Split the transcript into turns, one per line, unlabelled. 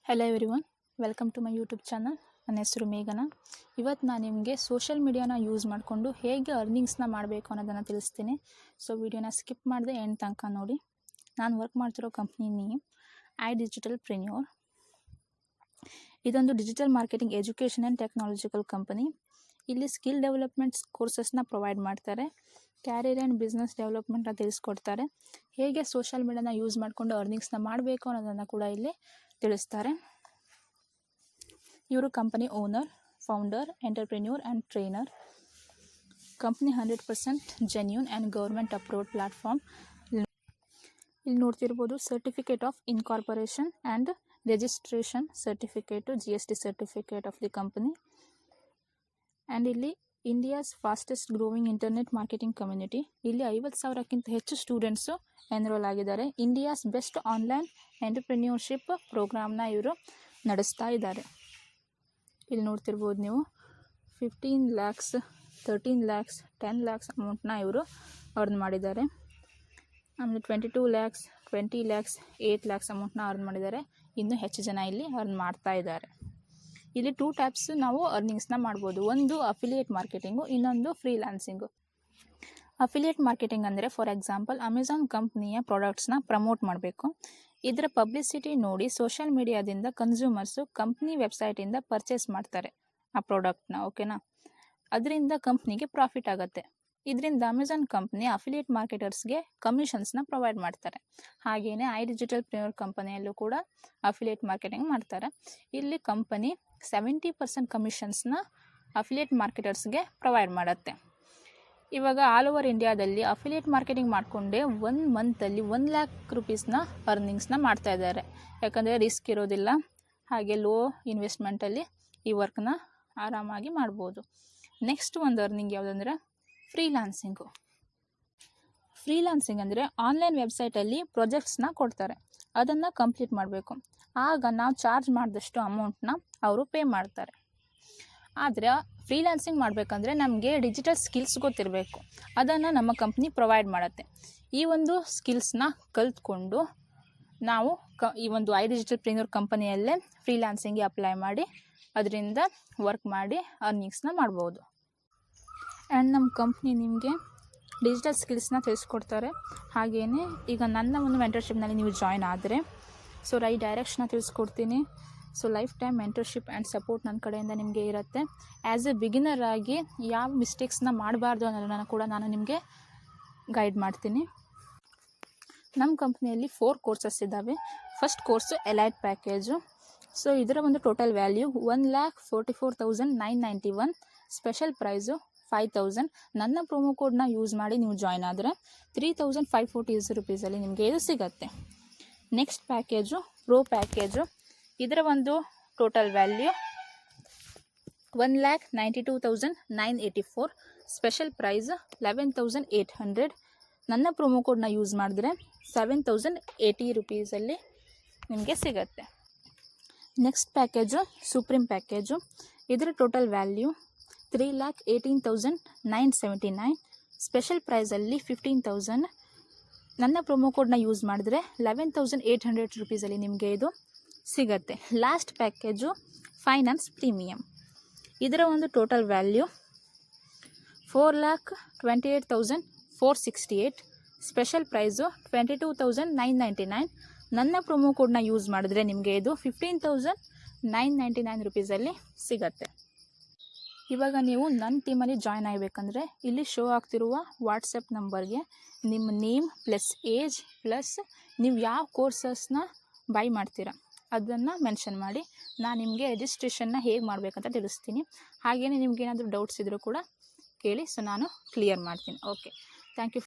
Hello everyone, welcome to my YouTube channel. ನನ್ನ ಹೆಸರು ಮೇಘನ. ಇವತ್ತು ನಾನು ನಿಮಗೆ ಸೋಷಿಯಲ್ ಮೀಡಿಯಾನ ಯೂಸ್ ಮಾಡಿಕೊಂಡು ಹೇಗೆ ಅರ್ನಿಂಗ್ಸ್ನ ಮಾಡಬೇಕು ಅನ್ನೋದನ್ನು ತಿಳಿಸ್ತೀನಿ. ಸೊ ವಿಡಿಯೋನ ಸ್ಕಿಪ್ ಮಾಡದೆ ಎಂಡ್ ತನಕ ನೋಡಿ. ನಾನು ವರ್ಕ್ ಮಾಡ್ತಿರೋ ಕಂಪ್ನಿ ನೇಮ್ iDigitalPreneur. ಇದೊಂದು digital marketing education and technological company. ಇಲ್ಲಿ ಸ್ಕಿಲ್ ಡೆವಲಪ್ಮೆಂಟ್ಸ್ ಕೋರ್ಸಸ್ನ ಪ್ರೊವೈಡ್ ಮಾಡ್ತಾರೆ. ಕ್ಯಾರಿಯರ್ ಆ್ಯಂಡ್ ಬಿಸ್ನೆಸ್ ಡೆವಲಪ್ಮೆಂಟ್ನ ತಿಳಿಸ್ಕೊಡ್ತಾರೆ. ಹೇಗೆ ಸೋಷಿಯಲ್ ಮೀಡಿಯಾನ ಯೂಸ್ ಮಾಡಿಕೊಂಡು ಅರ್ನಿಂಗ್ಸ್ನ ಮಾಡಬೇಕು ಅನ್ನೋದನ್ನು ಕೂಡ ಇಲ್ಲಿ ತಿಳಿಸ್ತಾರೆ. ಇವರು company owner, founder, entrepreneur and trainer. Company 100% genuine and government approved platform. ಇಲ್ಲಿ ನೋಡ್ತಿರ್ಬೋದು certificate of incorporation and registration certificate, GST certificate of the company. And ಇಲ್ಲಿ India's fastest growing internet marketing community. ಇಲ್ಲಿ 50,000ಕ್ಕಿಂತ ಹೆಚ್ಚು ಸ್ಟೂಡೆಂಟ್ಸು ಎನ್ರೋಲ್ ಆಗಿದ್ದಾರೆ. India's best online entrepreneurship ಪ್ರೋಗ್ರಾಮ್ನ ಇವರು ನಡೆಸ್ತಾ ಇದ್ದಾರೆ. ಇಲ್ಲಿ ನೋಡ್ತಿರ್ಬೋದು ನೀವು 15 lakhs, 13 lakhs, 10 lakhs ಅಮೌಂಟ್ನ ಇವರು ಅರ್ನ್ ಮಾಡಿದ್ದಾರೆ. ಆಮೇಲೆ 22 lakhs, 20 lakhs, 8 lakhs ಅಮೌಂಟ್ನ ಅರ್ನ್ ಮಾಡಿದ್ದಾರೆ. ಇನ್ನೂ ಹೆಚ್ಚು ಜನ ಇಲ್ಲಿ ಅರ್ನ್ ಮಾಡ್ತಾ ಇದ್ದಾರೆ. ಇಲ್ಲಿ 2 ಟೈಪ್ಸ್ ನಾವು ಅರ್ನಿಂಗ್ಸ್ನ ಮಾಡ್ಬೋದು. ಒಂದು ಅಫಿಲಿಯೇಟ್ ಮಾರ್ಕೆಟಿಂಗು, ಇನ್ನೊಂದು ಫ್ರೀಲಾನ್ಸಿಂಗು. ಅಫಿಲಿಯೇಟ್ ಮಾರ್ಕೆಟಿಂಗ್ ಅಂದರೆ ಫಾರ್ ಎಕ್ಸಾಂಪಲ್ ಅಮೆಝಾನ್ ಕಂಪ್ನಿಯ ಪ್ರಾಡಕ್ಟ್ಸ್ನ ಪ್ರಮೋಟ್ ಮಾಡಬೇಕು. ಇದರ ಪಬ್ಲಿಸಿಟಿ ನೋಡಿ ಸೋಷಿಯಲ್ ಮೀಡಿಯಾದಿಂದ ಕನ್ಸ್ಯೂಮರ್ಸು ಕಂಪ್ನಿ ವೆಬ್ಸೈಟಿಂದ ಪರ್ಚೇಸ್ ಮಾಡ್ತಾರೆ ಆ ಪ್ರಾಡಕ್ಟ್ನ. ಓಕೆನಾ? ಅದರಿಂದ ಕಂಪ್ನಿಗೆ ಪ್ರಾಫಿಟ್ ಆಗುತ್ತೆ. ಇದರಿಂದ ಅಮೆಝಾನ್ ಕಂಪ್ನಿ ಅಫಿಲಿಯೇಟ್ ಮಾರ್ಕೆಟರ್ಸ್ಗೆ ಕಮಿಷನ್ಸ್ನ ಪ್ರೊವೈಡ್ ಮಾಡ್ತಾರೆ. ಹಾಗೆಯೇ iDigitalPreneur ಕಂಪನಿಯಲ್ಲೂ ಕೂಡ ಅಫಿಲಿಯೇಟ್ ಮಾರ್ಕೆಟಿಂಗ್ ಮಾಡ್ತಾರೆ. ಇಲ್ಲಿ ಕಂಪನಿ 70% ಕಮಿಷನ್ಸ್ನ ಅಫಿಲಿಯೇಟ್ ಮಾರ್ಕೆಟರ್ಸ್ಗೆ ಪ್ರೊವೈಡ್ ಮಾಡುತ್ತೆ. ಇವಾಗ ಆಲ್ ಓವರ್ ಇಂಡಿಯಾದಲ್ಲಿ ಅಫಿಲಿಯೇಟ್ ಮಾರ್ಕೆಟಿಂಗ್ ಮಾಡಿಕೊಂಡೇ 1 ಮಂತಲ್ಲಿ 1 lakh rupeesನ ಅರ್ನಿಂಗ್ಸ್ನ ಮಾಡ್ತಾ ಇದ್ದಾರೆ. ಯಾಕಂದರೆ ರಿಸ್ಕ್ ಇರೋದಿಲ್ಲ, ಹಾಗೆ ಲೋ ಇನ್ವೆಸ್ಟ್ಮೆಂಟಲ್ಲಿ ಈ ವರ್ಕ್ನ ಆರಾಮಾಗಿ ಮಾಡ್ಬೋದು. ನೆಕ್ಸ್ಟ್ ಒಂದು ಅರ್ನಿಂಗ್ ಯಾವುದಂದರೆ ಫ್ರೀಲಾನ್ಸಿಂಗು. ಫ್ರೀಲಾನ್ಸಿಂಗ್ ಅಂದರೆ ಆನ್ಲೈನ್ ವೆಬ್ಸೈಟಲ್ಲಿ ಪ್ರಾಜೆಕ್ಟ್ಸ್ನ ಕೊಡ್ತಾರೆ, ಅದನ್ನು ಕಂಪ್ಲೀಟ್ ಮಾಡಬೇಕು. ಆಗ ನಾವು ಚಾರ್ಜ್ ಮಾಡಿದಷ್ಟು ಅಮೌಂಟ್ನ ಅವರು ಪೇ ಮಾಡ್ತಾರೆ. ಆದರೆ ಫ್ರೀಲಾನ್ಸಿಂಗ್ ಮಾಡಬೇಕಂದ್ರೆ ನಮಗೆ ಡಿಜಿಟಲ್ ಸ್ಕಿಲ್ಸ್ ಗೊತ್ತಿರಬೇಕು. ಅದನ್ನು ನಮ್ಮ ಕಂಪ್ನಿ ಪ್ರೊವೈಡ್ ಮಾಡುತ್ತೆ. ಈ ಒಂದು ಸ್ಕಿಲ್ಸ್ನ ಕಲ್ತ್ಕೊಂಡು ನಾವು ಈ ಒಂದು iDigitalPreneur ಕಂಪನಿಯಲ್ಲೇ ಫ್ರೀಲಾನ್ಸಿಂಗ್ಗೆ ಅಪ್ಲೈ ಮಾಡಿ ಅದರಿಂದ ವರ್ಕ್ ಮಾಡಿ ಅರ್ನಿಂಗ್ಸ್ನ ಮಾಡ್ಬೋದು. ಆ್ಯಂಡ್ ನಮ್ಮ ಕಂಪ್ನಿ ನಿಮಗೆ ಡಿಜಿಟಲ್ ಸ್ಕಿಲ್ಸ್ನ ತಿಳಿಸ್ಕೊಡ್ತಾರೆ. ಹಾಗೆಯೇ ಈಗ ನನ್ನ ಒಂದು ಮೆಂಟರ್ಶಿಪ್ನಲ್ಲಿ ನೀವು ಜಾಯ್ನ್ ಆದರೆ ಸೊ ಡೈರೆಕ್ಷನ್ನ ತಿಳಿಸ್ಕೊಡ್ತೀನಿ. So life time mentorship and support ನನ್ನ ಕಡೆಯಿಂದ ನಿಮಗೆ ಇರುತ್ತೆ. ಆ್ಯಸ್ ಎ ಬಿಗಿನರ್ ಆಗಿ ಯಾವ ಮಿಸ್ಟೇಕ್ಸ್ನ ಮಾಡಬಾರ್ದು ಅನ್ನೋದನ್ನು ಕೂಡ ನಾನು ನಿಮಗೆ ಗೈಡ್ ಮಾಡ್ತೀನಿ. ನಮ್ಮ ಕಂಪ್ನಿಯಲ್ಲಿ 4 ಕೋರ್ಸಸ್ ಇದ್ದಾವೆ. First course elite package. So ಇದರ ಒಂದು ಟೋಟಲ್ ವ್ಯಾಲ್ಯೂ 1,44,991. Special price 5,000. ನನ್ನ ಪ್ರೊಮೋ ಕೋಡ್ನ ಯೂಸ್ ಮಾಡಿ ನೀವು ಜಾಯ್ನ್ ಆದರೆ 3,540 rupeesಲ್ಲಿ ನಿಮಗೆ ಇದು ಸಿಗುತ್ತೆ. Next package pro package. ಇದರ ಒಂದು ಟೋಟಲ್ ವ್ಯಾಲ್ಯೂ 1,92,984. Special price 11,800. ನನ್ನ ಪ್ರೊಮೋ ಕೋಡ್ನ ಯೂಸ್ ಮಾಡಿದ್ರೆ 7,080 rupeesಲ್ಲಿ ನಿಮಗೆ ಸಿಗುತ್ತೆ. Next package supreme package. ಇದರ ಟೋಟಲ್ ವ್ಯಾಲ್ಯೂ 3,18,979. ಸ್ಪೆಷಲ್ ಪ್ರೈಸಲ್ಲಿ 15,000. ನನ್ನ ಪ್ರೊಮೋ ಕೋಡ್ನ ಯೂಸ್ ಮಾಡಿದ್ರೆ 11,800 rupeesಲ್ಲಿ ನಿಮಗೆ ಇದು ಸಿಗುತ್ತೆ. Last package finance premium. ಇದರ ಒಂದು ಟೋಟಲ್ ವ್ಯಾಲ್ಯೂ 4,28,468. Special price 22,999. ನನ್ನ ಪ್ರೊಮೋ ಕೋಡ್ನ ಯೂಸ್ ಮಾಡಿದ್ರೆ ನಿಮಗೆ ಇದು 15,999 rupeesಲ್ಲಿ ಸಿಗುತ್ತೆ. ಇವಾಗ ನೀವು ನನ್ನ ಟೀಮಲ್ಲಿ ಜಾಯ್ನ್ ಆಗಬೇಕಂದ್ರೆ ಇಲ್ಲಿ ಶೋ ಆಗ್ತಿರುವ ವಾಟ್ಸಪ್ ನಂಬರ್ಗೆ ನಿಮ್ಮ ನೇಮ್ ಪ್ಲಸ್ ಏಜ್ ಪ್ಲಸ್ ನೀವು ಯಾವ ಕೋರ್ಸಸ್ನ ಬೈ ಮಾಡ್ತೀರಾ ಅದನ್ನು ಮೆನ್ಷನ್ ಮಾಡಿ. ನಾನು ನಿಮಗೆ ರಿಜಿಸ್ಟ್ರೇಷನ್ನ ಹೇಗೆ ಮಾಡಬೇಕಂತ ತಿಳಿಸ್ತೀನಿ. ಹಾಗೆಯೇ ನಿಮ್ಗೆ ಏನಾದರೂ ಡೌಟ್ಸ್ ಇದ್ದರೂ ಕೂಡ ಕೇಳಿ, ಸೊ ನಾನು ಕ್ಲಿಯರ್ ಮಾಡ್ತೀನಿ. Okay, thank you.